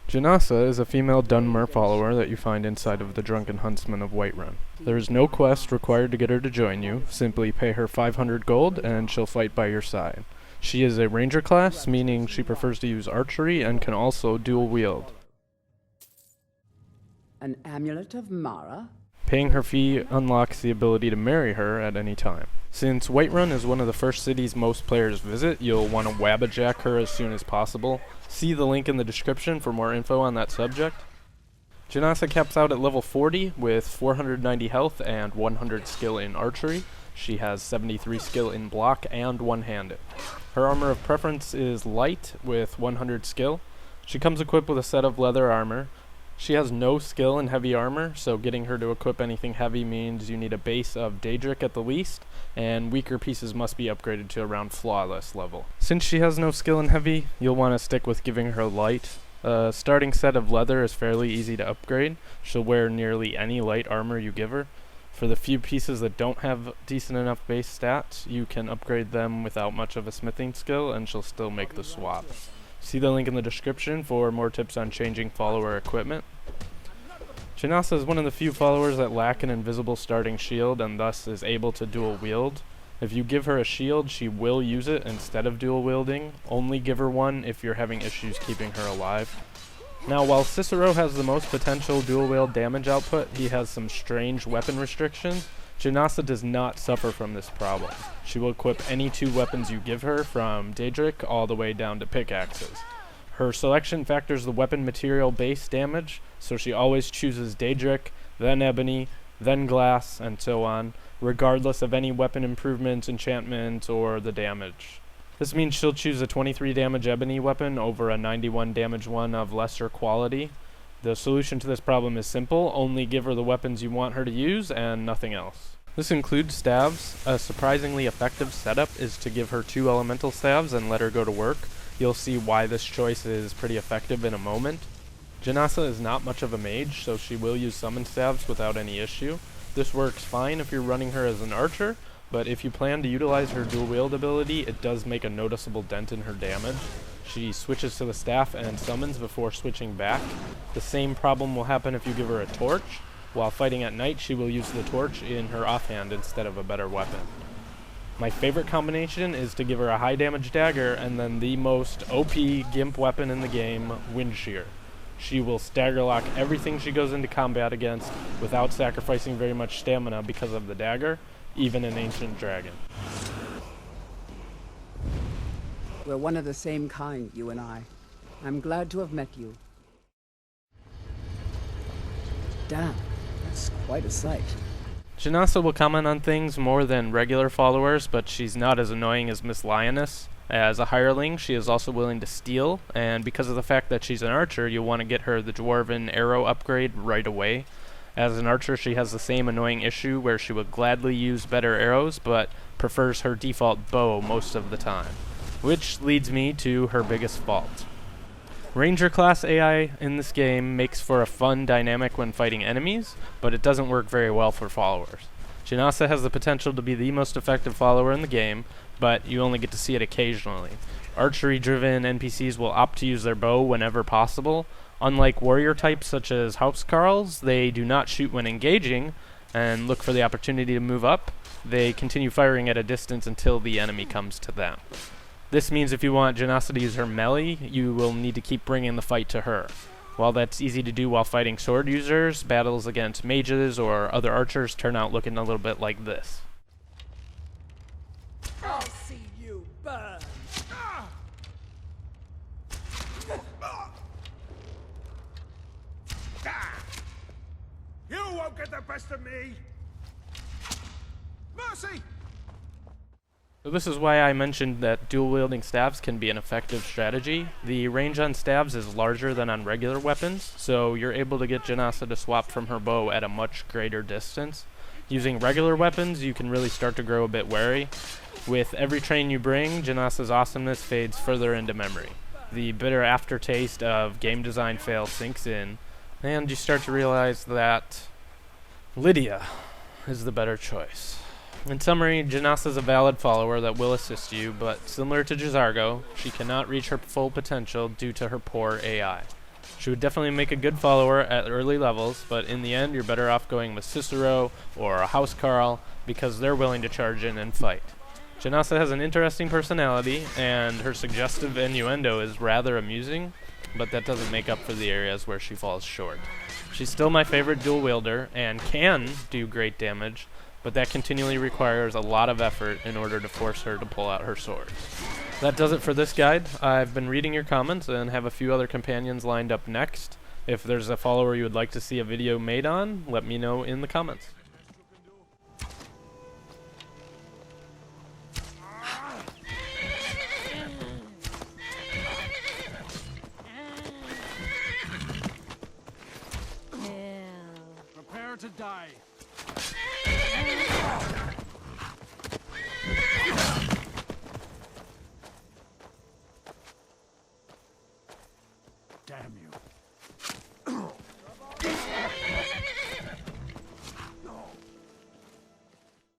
Jenassa is a female Dunmer follower that you find inside of the Drunken Huntsman of Whiterun. There is no quest required to get her to join you, simply pay her 500 gold and she'll fight by your side. She is a ranger class, meaning she prefers to use archery and can also dual wield. An amulet of Mara? Paying her fee unlocks the ability to marry her at any time. Since Whiterun is one of the first cities most players visit, you'll want to Wabbajack her as soon as possible. See the link in the description for more info on that subject. Jenassa caps out at level 40 with 490 health and 100 skill in archery. She has 73 skill in block and one-handed. Her armor of preference is light with 100 skill. She comes equipped with a set of leather armor. She has no skill in heavy armor, so getting her to equip anything heavy means you need a base of Daedric at the least, and weaker pieces must be upgraded to around flawless level. Since she has no skill in heavy, you'll want to stick with giving her light. A starting set of leather is fairly easy to upgrade. She'll wear nearly any light armor you give her. For the few pieces that don't have decent enough base stats, you can upgrade them without much of a smithing skill, and she'll still make the swap. See the link in the description for more tips on changing follower equipment. Jenassa is one of the few followers that lack an invisible starting shield and thus is able to dual wield. If you give her a shield, she will use it instead of dual wielding. Only give her one if you're having issues keeping her alive. Now, while Cicero has the most potential dual wield damage output, he has some strange weapon restrictions. Jenassa does not suffer from this problem. She will equip any two weapons you give her, from Daedric all the way down to pickaxes. Her selection factors the weapon material base damage, so she always chooses Daedric, then ebony, then glass, and so on, regardless of any weapon improvements, enchantments, or the damage. This means she'll choose a 23 damage ebony weapon over a 91 damage one of lesser quality. The solution to this problem is simple: only give her the weapons you want her to use and nothing else. This includes staves. A surprisingly effective setup is to give her 2 elemental staves and let her go to work. You'll see why this choice is pretty effective in a moment. Jenassa is not much of a mage, so she will use summon staves without any issue. This works fine if you're running her as an archer, but if you plan to utilize her dual wield ability, it does make a noticeable dent in her damage. She switches to the staff and summons before switching back. The same problem will happen if you give her a torch. While fighting at night, she will use the torch in her offhand instead of a better weapon. My favorite combination is to give her a high damage dagger and then the most OP gimp weapon in the game, Windshear. She will stagger lock everything she goes into combat against without sacrificing very much stamina because of the dagger, even an ancient dragon. We're one of the same kind, you and I. I'm glad to have met you. Damn, that's quite a sight. Jenassa will comment on things more than regular followers, but she's not as annoying as Miss Lioness. As a hireling, she is also willing to steal, and because of the fact that she's an archer, you'll want to get her the Dwarven Arrow upgrade right away. As an archer, she has the same annoying issue where she would gladly use better arrows, but prefers her default bow most of the time. Which leads me to her biggest fault. Ranger class AI in this game makes for a fun dynamic when fighting enemies, but it doesn't work very well for followers. Jenassa has the potential to be the most effective follower in the game, but you only get to see it occasionally. Archery-driven NPCs will opt to use their bow whenever possible. Unlike warrior types such as housecarls, they do not shoot when engaging and look for the opportunity to move up. They continue firing at a distance until the enemy comes to them. This means if you want Jenassa to use her melee, you will need to keep bringing the fight to her. While that's easy to do while fighting sword users, battles against mages or other archers turn out looking a little bit like this. I'll see you burn! You won't get the best of me! Mercy! So this is why I mentioned that dual-wielding staves can be an effective strategy. The range on staves is larger than on regular weapons, so you're able to get Jenassa to swap from her bow at a much greater distance. Using regular weapons, you can really start to grow a bit wary. With every train you bring, Jenassa's awesomeness fades further into memory. The bitter aftertaste of game design fail sinks in, and you start to realize that Lydia is the better choice. In summary, Jenassa is a valid follower that will assist you, but similar to Jizargo, she cannot reach her full potential due to her poor AI. She would definitely make a good follower at early levels, but in the end you're better off going with Cicero or a Housecarl because they're willing to charge in and fight. Jenassa has an interesting personality, and her suggestive innuendo is rather amusing, but that doesn't make up for the areas where she falls short. She's still my favorite dual wielder and can do great damage, but that continually requires a lot of effort in order to force her to pull out her sword. That does it for this guide. I've been reading your comments and have a few other companions lined up next. If there's a follower you would like to see a video made on, let me know in the comments. Prepare to die. Damn you.